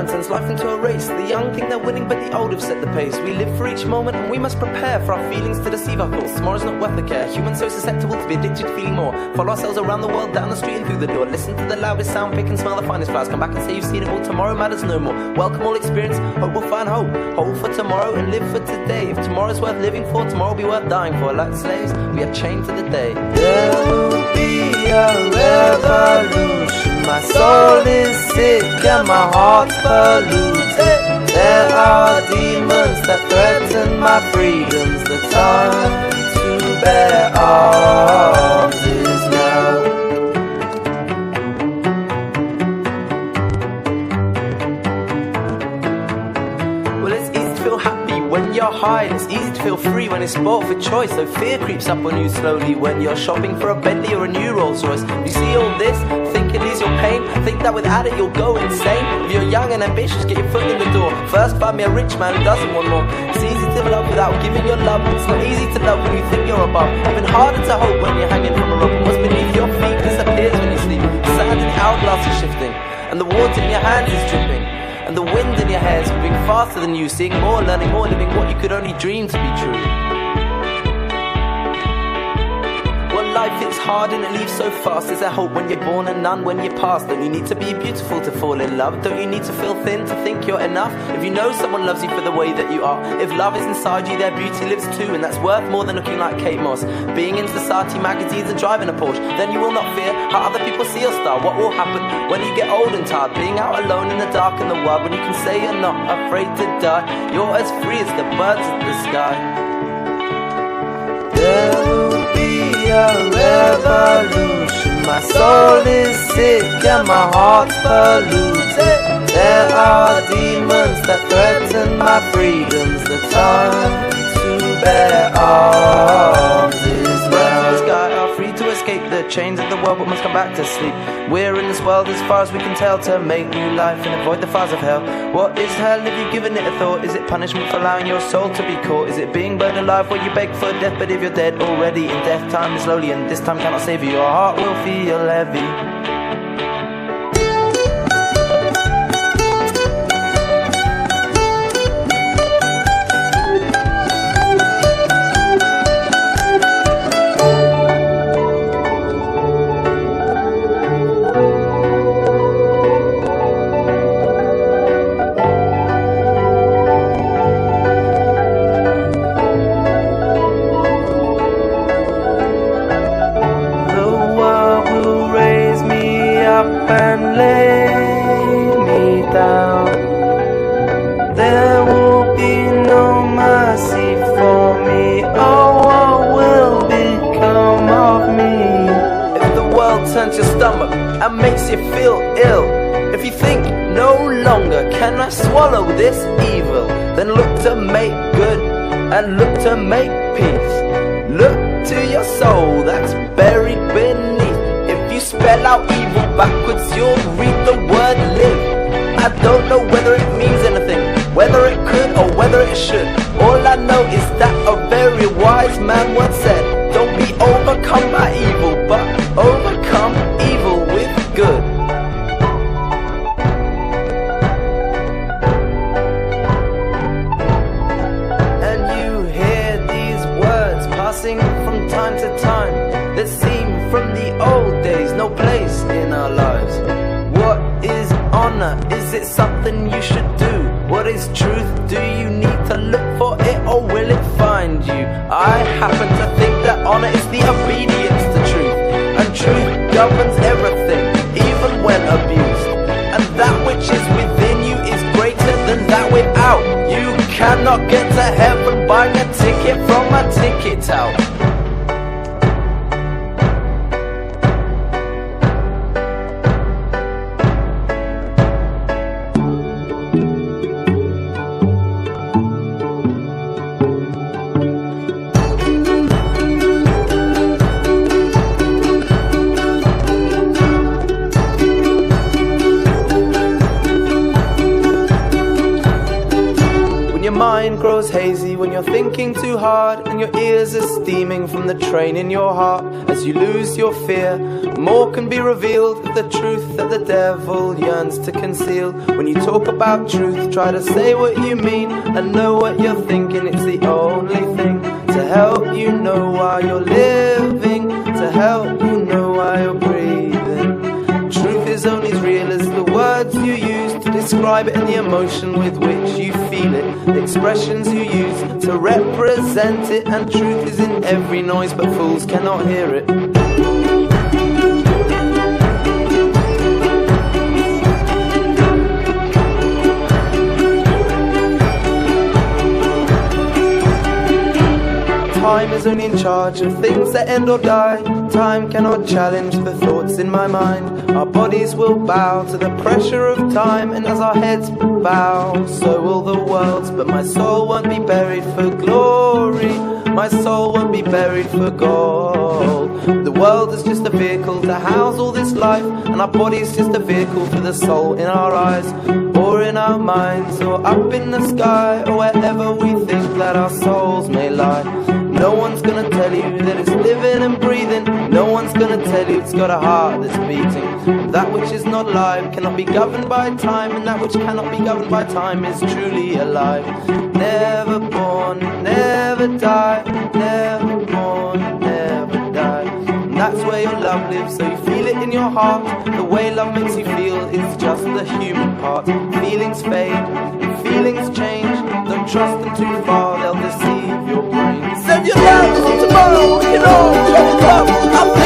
man turns life into a race. The young think they're winning, but the old have set the pace. We live for each moment and we must prepare for our feelings to deceive our thoughts. Tomorrow's not worth the care. Humans so susceptible to be addicted to feeling more. Follow ourselves around the world, down the street and through the door. Listen to the loudest sound, pick and smell the finest flowers. Come back and say you've seen it all. Tomorrow matters no more. Welcome all experience, hope we'll find hope. Hope for tomorrow and live for today. If tomorrow's worth living for, tomorrow will be worth dying for. Like slaves, we are chained to the day. There will be a revolution. My soul is sick and my heart's polluted. There are demons that threaten my freedoms. The time to bear arms is now. Well, it's easy to feel happy when you're high, and it's easy to feel free when it's bought for choice. So fear creeps up on you slowly when you're shopping for a Bentley or a new Rolls Royce. You see all this, think it ease your pain, think that without it you'll go insane. If you're young and ambitious, get your foot in the door. First find me a rich man who doesn't want more. It's easy to love without giving your love. It's not easy to love when you think you're above. Even harder to hope when you're hanging from a rope. And what's beneath your feet disappears when you sleep. The sand in the hourglass is shifting, and the water in your hands is dripping, and the wind in your hair is moving faster than you. Seeing more, learning more, living what you could only dream to be true. Well, life hits hard and it leaves so fast. Is there hope when you're born and none when you're past? Don't you need to be beautiful to fall in love? Don't you need to feel thin to think you're enough? If you know someone loves you for the way that you are, if love is inside you, their beauty lives too, and that's worth more than looking like Kate Moss, being in society magazines and driving a Porsche. Then you will not fear how other people see your star. What will happen when you get old and tired, being out alone in the dark in the world, when you can say you're not afraid to die? You're as free as the birds in the sky. There will be a revolution. My soul is sick and my heart's polluted. There are demons that threaten my freedoms. The time to bear arms is now. The sky are free to escape the chains of the world, but must come back to sleep. We're in this world as far as we can tell, to make new life and avoid the fires of hell. What is hell? Have you given it a thought? Is it punishment for allowing your soul to be caught? Is it being burned alive where you beg for death? But if you're dead already, in death time is slowly, and this time cannot save you. Your heart will feel heavy. And lay me down. There will be no mercy for me. Oh, what will become of me? If the world turns your stomach and makes you feel ill, if you think no longer can I swallow this evil, then look to make good and look to make peace. Look to your soul that's buried beneath. If you spell out evil backwards, you'll read the word live. I don't know whether it means anything, whether it could or whether it should. All I know is that a very wise man once said, don't be overcome by evil, but overcome evil with good. And you hear these words passing from time to time that seem from the old days, no place in our lives. What is honor? Is it something you should do? What is truth? Do you need to look for it, or will it find you? I happen to think that honor is the obedience to truth, and truth governs everything, even when abused. And that which is within you is greater than that without. You cannot get to heaven buying a ticket from a ticket out. Mind mind grows hazy when you're thinking too hard, and your ears are steaming from the train in your heart. As you lose your fear, more can be revealed of the truth that the devil yearns to conceal. When you talk about truth, try to say what you mean and know what you're thinking. It's the only thing to help you know why you're living, to help you know why you're breathing. Truth is only as real as the words you use to describe it, and the emotion with which you feel it, the expressions you use to represent it. And truth is in every noise, but fools cannot hear it. Time is only in charge of things that end or die. Time cannot challenge the thoughts in my mind. Our bodies will bow to the pressure of time, and as our heads bow, so will the world's. But my soul won't be buried for glory, my soul won't be buried for gold. The world is just a vehicle to house all this life, and our body's just a vehicle for the soul in our eyes, or in our minds, or up in the sky, or wherever we think that our souls may lie. No one's gonna tell you that it's living and breathing. No one's gonna tell you it's got a heart that's beating. That which is not live cannot be governed by time, and that which cannot be governed by time is truly alive. Never born, never die, never born, never die. And that's where your love lives, so you feel it in your heart. The way love makes you feel is just the human part. Feelings fade, and feelings change. Don't trust them too far, they'll deceive your brain. Send your love tomorrow, you know, check it up.